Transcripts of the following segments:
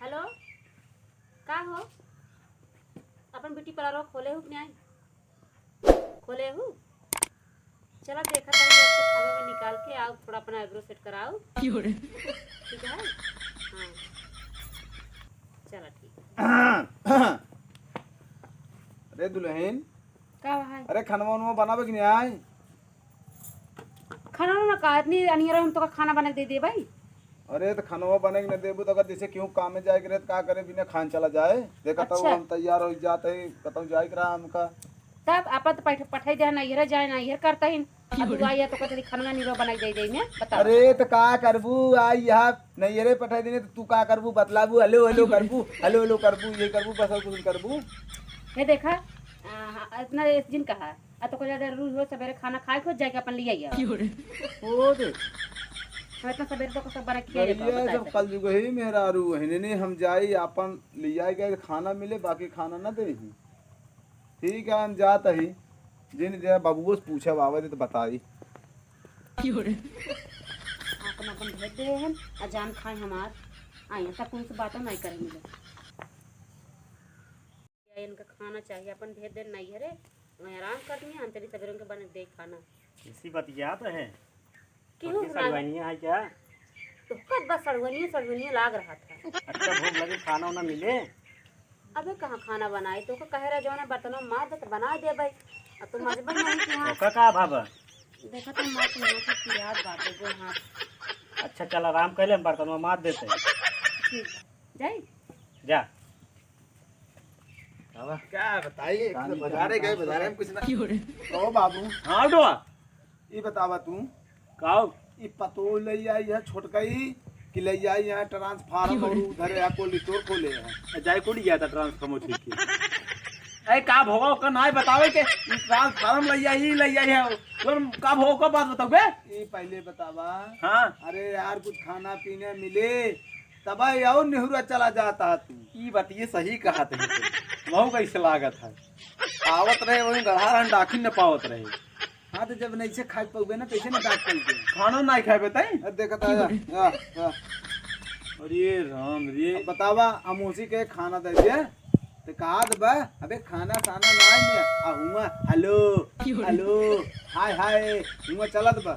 Hello का हो अपन beauty parlour खोले हूँ कि नहीं खोले हूँ। चला देखा था खाना में निकाल के आओ थोड़ा अपना आईब्रो सेट कराओ। ठीक है हाँ चला ठीक। अरे दुल्हन का है अरे खाना वाना बनावे कि नहीं आए। खाना ना का इतनी अनियर हम तो का खाना बना के दे भाई। अरे तो खाना बने न देबू तो अगर जैसे क्यों काम में जाए करे तो का करे बिना खान चला जाए। देखा तो अच्छा। हम तैयार हो जाते ही कतौ जाए करा हमका। तब आपा तो पठाई दे ना इहर जाए ना इहर करता ही अब तू आया तो कहते खाना नहीं बना दे दे ने बताओ। अरे तो का करबू आई यहाँ नहीं रे पठाई देने तो तू का करबू बतलाबू हेलो हेलो करबू हेलो हेलो करबू ये करबू बस और कुछ करबू। ये देखा इतना दिन कहा आ तो को ज्यादा रोज रोज सवेरे खाना खाए खुद जाके अपन ले आइए ओ दे हम इतना सवेरे तो सब बना किया ये सब कल जुग ही मेरा रू है हम जाई अपन ले आई गए खाना मिले बाकी खाना न दे। ठीक है हम जात ही जिन जे बाबूओ से पूछे बाबा तो बताई। अपन अपन भेज दे हम आ जान खाए हमार आई सब कौन सी बात नहीं करेंगे। इनका खाना चाहिए अपन भेज दे नहीं है रे मैं आराम करनी है अंतरी सवेरे के बने दे खाना। इसी बतियात है क्यों सड़वाइनिया है क्या। तो कब बस सड़वनिया लाग रहा था। अच्छा भूख लगे खाना उना मिले। अबे कहाँ खाना बनाए तो कह रहा जो ना बर्तनों मार दे तो बना दे भाई अब तो मजबूर नहीं कि हाँ ओका का भाबा। देखा तो मार के यहाँ की याद बात है जो हाथ। अच्छा चल आराम कर ले हम बर्तन में मार देते हैं। ठीक जाए जा क्या बताइए बाजारे गए बाजारे में कुछ ना कहो बाबू। हाँ डोआ ये बतावा तू काओ ये पतो ले आई है छोटकई कि ले आई है ट्रांसफार्मर और उधर है कोल्ड स्टोर खोले है। जाय कोड़ी गया था ट्रांसफार्मर ठीक की ए का भोगा ओका नाय बतावे के ट्रांसफार्मर ले आई है तुम का भोगा का बात बताओगे। ये पहले बतावा। हाँ अरे यार कुछ खाना पीने मिले तब और नेहरू चला जाता तू। ये बात ये सही कहा थे महू कैसे लागत है आवत रहे वही गढ़ा रहा डाकिन न पावत रहे। हाँ तो जब नहीं से खा पाओगे ना कैसे ना डाक पाओगे। खाना नहीं खाए बताई देखा था अरे राम रे बतावा हम उसी के खाना दे दिए तो कहा दबा अबे खाना साना ना में हुआ हेलो हेलो हाय हाय हुआ चला दबा।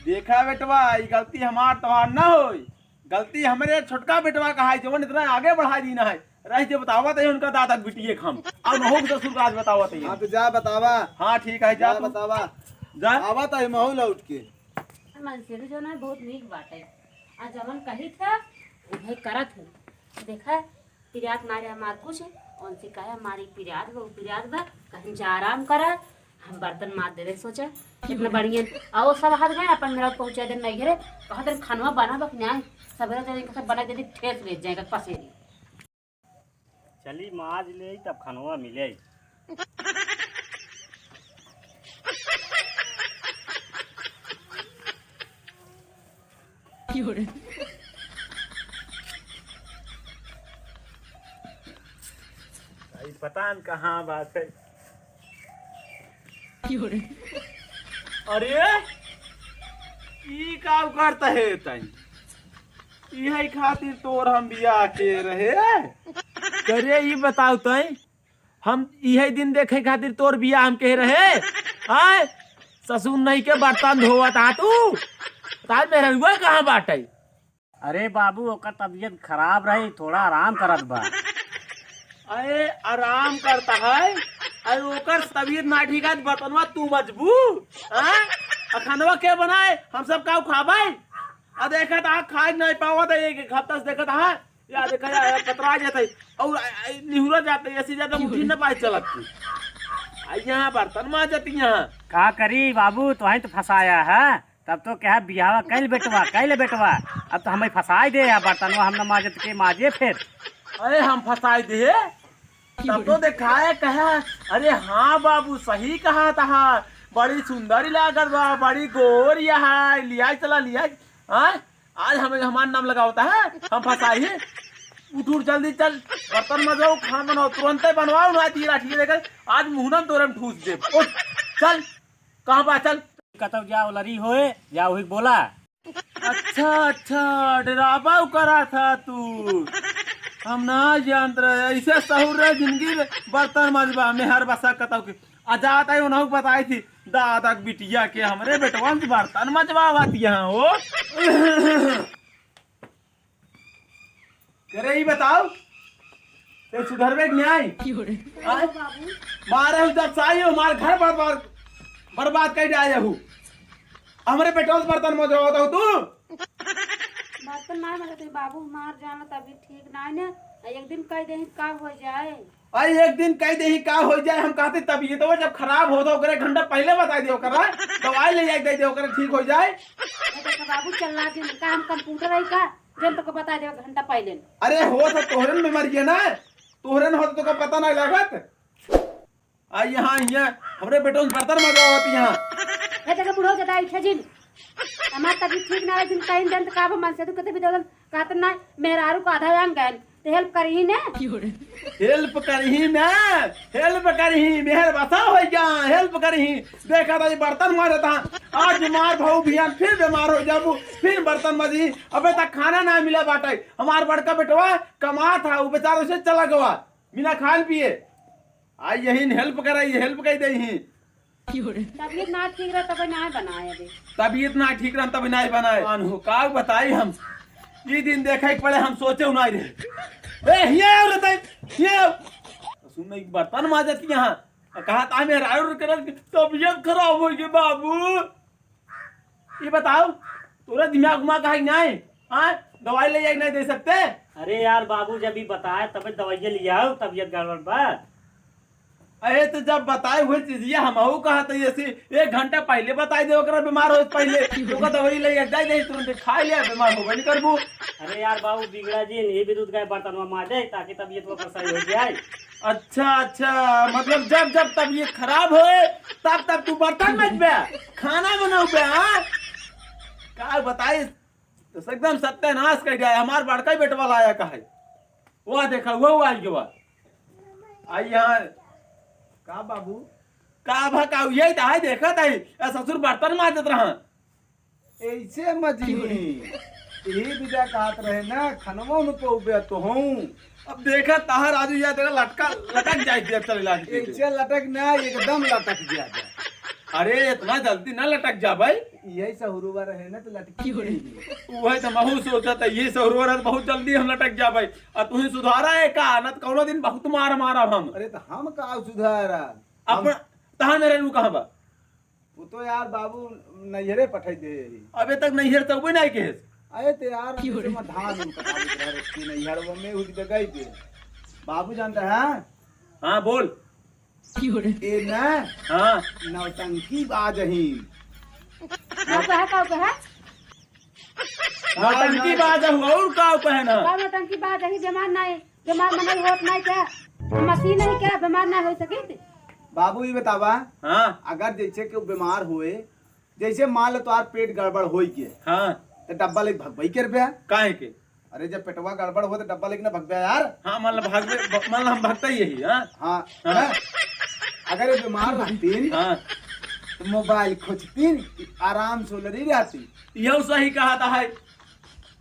देखा बेटवा ये गलती हमार तोहार ना होई गलती हमारे छोटका बेटवा का है जवन इतना आगे बढ़ा दी ना है रह जे बतावत है उनका दादा बिटिए खम और न हो ससुर का आज बतावत है। हाँ तो जा बतावा। हाँ ठीक है जा तू बतावा जा आवत है महू लौट के मनसेरी जो ना बहुत नीक बात है आज जमन कही था भाई करत है देखा पिरियात मारे हमार कुछ उनसे कहे हमारी पिरियात बा कहीं जा आराम करा हम बर्तन मार देवे सोचा इतना बढ़िया आओ सब हाथ गए अपन मेरा पहुंचा दे नहीं रे कहा तेरे खानवा बना बक न्याय सवेरे जल्दी सब बना दे ठेस ले जाएगा पसेरी चली माज ले तब खनवा मिले। पता न कहाँ बात है। अरे ई काम करता है तई यही खातिर तोर हम बियाह के रहे करे ये बताओ तई हम यही दिन देखे खातिर तोर बियाह हम के रहे आय ससुर नहीं के बर्तन धोवत आ तू तार मेरा हुआ कहाँ बाटे। अरे बाबू ओकर तबीयत खराब रही थोड़ा आराम करत बा। अरे आराम करता है अरे ओकर तबीयत ना ठीक है बर्तनवा तू मजबूर खानवा के बनाए हम सब का खाबे आ देखा था खाए नहीं पावत है एक हफ्ता से देखा था या देखा जा पतरा जाता है और निहुरा जाता है ऐसी ज्यादा मुठी न पाए चलत यहाँ बर्तन मा जाती यहाँ का करी बाबू तो तो फंसाया है तब तो क्या बिहावा कैल बेटवा अब तो हमें फंसाई दे या बर्तनवा हम न माजत के माजे फिर अरे हम फंसाई दे तब तो दिखाए कहा अरे हाँ बाबू सही कहा था बड़ी सुंदर लागत बा बड़ी गोर यहाँ लिया चला लिया आज हमें हमारा नाम लगा होता है हम फंसाई उठ जल्दी चल बर्तन मजाओ खाना बनाओ तुरंत बनवाओ ना तीरा ठीक लेकर आज मुहनम तोरम ठूस दे उठ चल कहाँ बा चल कतौ जाओ लरी होए या वही बोला अच्छा डरावा करा था तू हम ना जानत रहे ऐसे सहूर रहे जिंदगी में बर्तन मजबा में हर बसा कताऊ के आजात है उन्होंने बताई थी दादा के बिटिया के हमरे बेटवन से बर्तन मजबा आती यहाँ वो करे ही बताओ ते सुधरवे के न्याय मारे जब साई हो मार घर बर्बाद कर जाए हूँ हमरे बेटवन से बर्तन मजबा होता हूँ तू बर्तन ना मतलब बाबू मार जाना तभी ठीक ना है ना एक दिन कह दे का हो जाए आई एक दिन कह दे का हो जाए हम कहते तबीयत तो जब खराब हो तो एक घंटा पहले बता दियो करा दवाई ले जाए दे दियो करा ठीक हो जाए तो बाबू चलना दिन का हम कंप्यूटर है का जब तक बता दे घंटा पहले अरे हो तो तोहरन में मर गया ना तोहरन हो तो पता नहीं लागत आई यहाँ हमरे बेटों से बर्तन मजा होती यहाँ ये जगह बुढ़ो जदा इच्छा जिन हमार तभी ठीक ना है दिन कहीं दिन का मन से तो कते भी दोलन कहत ना मेहरारू को आधा अंग गन तो हेल्प करही ने हेल्प करही मेहर बसा हो जा हेल्प करही देखा था बर्तन मारे था आज बीमार भाऊ बिहान फिर बीमार हो जाबू फिर बर्तन मजी अबे तक खाना ना मिला बाटे हमार बड़का बेटवा कमा था वो बेचारा उसे चला गवा बिना खान पिए आई यही हेल्प कर दे तबीयत ना ठीक रहा तब ना बनाए अभी तबीयत ना ठीक रहा तब नहीं बनाए का बताई हम ये दिन देखे के पड़े हम सोचे नहीं रहे सुन बर्तन माजत यहाँ कहा था तबीयत खराब हो गई बाबू ये बताओ तोरा दिमाग उमा कहा नहीं हाँ दवाई ले जाए नहीं दे सकते अरे यार बाबू जब भी बताए तब दवाइया ले आओ तबीयत गड़बड़ बा अरे तो जब बताए हुए चीज हम कहा था ऐसे एक घंटा पहले बताई दे बीमार हो पहले तो दवाई ले जाए तुरंत खा लिया बीमार होगा नहीं करबू अरे यार बाबू बिगड़ा जी ये भी दूध गाय बर्तन में मार जाए ताकि तबीयत वो सही हो जाए अच्छा मतलब जब तबीयत खराब हो तब तू बर्तन मजबे खाना बनाऊ पे हाँ क्या बताई तो एकदम सत्यानाश कर जाए हमार बड़का ही बेटवा लाया कहा वह देखा वो आज के बाद आई यहाँ का बाबू का भकाऊ यही तो है देखा था ससुर बर्तन माजत रहा ऐसे मजी यही विदा कहत रहे ना खनवा में पौबे तो हूँ अब देखा तहर राजू या देखा लटक जाए चल ऐसे लटक ना एकदम लटक जा अरे इतना जल्दी ना लटक जा भाई यही सहुरुआ रहे ना तो लटकी वही तो महू सोचा था ये सहुरुआ रहे बहुत जल्दी हम लटक जा भाई और तू ही सुधारा है का न तो कौनो दिन बहुत मारा हम अरे तो हम का सुधारा अपन तहां मेरे नु कहां बा वो तो यार बाबू नैहरे पठाई दे अबे तक नैहर तक भी नहीं केस अरे तो यार में धान पटा दे रहे नैहर में उठ के गई थे बाबू जानता है हां बोल ए ना हां नौटंकी बाज ही नौटंकी बाज और का पहना नौटंकी बाज ही बीमार नहीं होत नहीं क्या मशीन नहीं क्या बीमार ना हो सके बाबू ये बतावा हाँ अगर जैसे कि बीमार हुए जैसे मान लो तो पेट गड़बड़ हो के हाँ तो डब्बा लेके भगवाई के रुपया काहे के अरे जब पेटवा गड़बड़ हो तो डब्बा लेके ना भगवा यार हाँ मतलब हम भगता यही हाँ हाँ अगर ये बीमार रहती हाँ तो मोबाइल खोजती आराम से लड़ी रहती यह सही कहा था है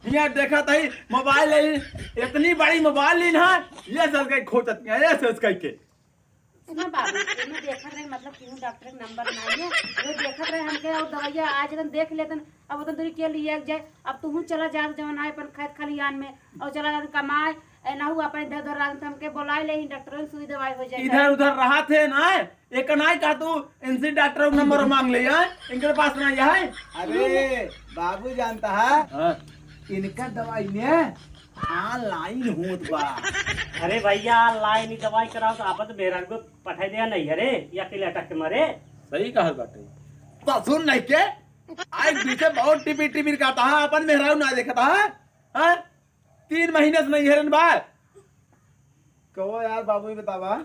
यहाँ देखा था मोबाइल इतनी बड़ी मोबाइल ली ना ये सब कहीं खोजती है ये सोच के सुनो बाबू मैं देखत रहे मतलब क्यों डॉक्टर का नंबर नहीं है वो देखत रहे हमके और दवाइयां आज तक देख लेतन अब उधर दूरी के लिए जाए अब तू चला जा जवन है अपन खेत खलियान में और चला जा कमाए ना हुआ अपन इधर उधर हमके बुलाए ले डॉक्टर ने सुई दवाई हो जाए इधर उधर रहा थे ना एक नहीं कहा तू इनसे डॉक्टर का नंबर मांग ले यार इनके पास ना है अरे बाबू जानता है हाँ। इनका दवाई में ऑनलाइन होत बा अरे भैया ऑनलाइन ही दवाई कराओ तो आप तो मेहरान को पठाई दिया नहीं अरे या अकेले अटक के मरे सही कहा बाटे तो सुन नहीं के आज पीछे बहुत टीपी करता है अपन मेहरारू ना देखता है हाँ? 3 महीने से नहीं हेरन बा कहो यार बाबू ही बतावा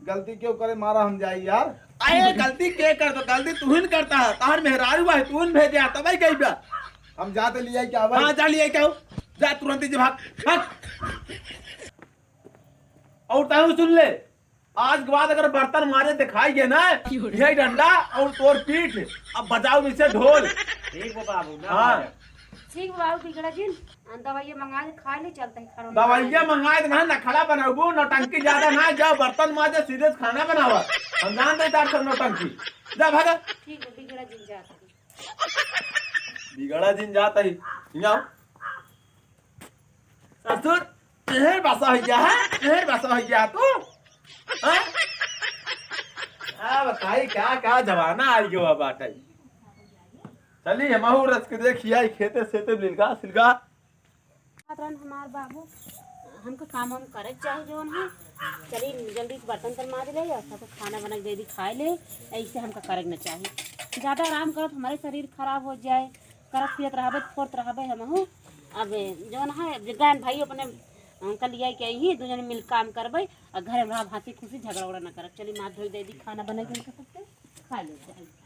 गलती क्यों करे मारा हम जाए यार अरे गलती के कर तो गलती तू ही करता है तार मेहरारू है तू भेजे तब ही गई बा हम जाते लिया क्या भाई हाँ जा लिया क्या जा तुरंत ही भाग और ताऊ सुन ले आज के बाद अगर बर्तन मारे दिखाई गए ना यही डंडा और तोर पीठ अब बजाओ इसे ढोल ठीक है बाबू ना हाँ ठीक बा बाबू बिगड़ा जिन दवाइयाँ मंगा के खा ले चलते है खाना दवाइया मंगाए तो ना खड़ा बनाबू नौटंकी ज्यादा ना जाओ बर्तन माजे सीधे खाना बनावा हम जान दे तार सब नौटंकी जा भागा ठीक है बिगड़ा जिन जाता है बिगड़ा दिन जाता ही जाओ ससुर एहर बसा हो गया है एहर बसा हो गया तू हैं आ बताई क्या क्या जमाना आ गयो बाटा चली हमहू रस के देखिया खेते सेते मिलगा सिलगा हमार बाबू हमको काम हम करे चाहे जोन है चली जल्दी से बर्तन तर मार ले और सबको खाना बना के दे दी खाए ले ऐसे हमको करे न चाहिए ज़्यादा आराम करो तो हमारे शरीर खराब हो जाए करत फिरत रहबे फोर्त रहबे हमहू अब जोन है गायन भाई अपने कल लिया के ही दो जने मिल काम करबे और घर में रह हंसी खुशी झगड़ा उगड़ा न करब चली माथ धोई दे दी खाना बना के उनके सबसे खा ले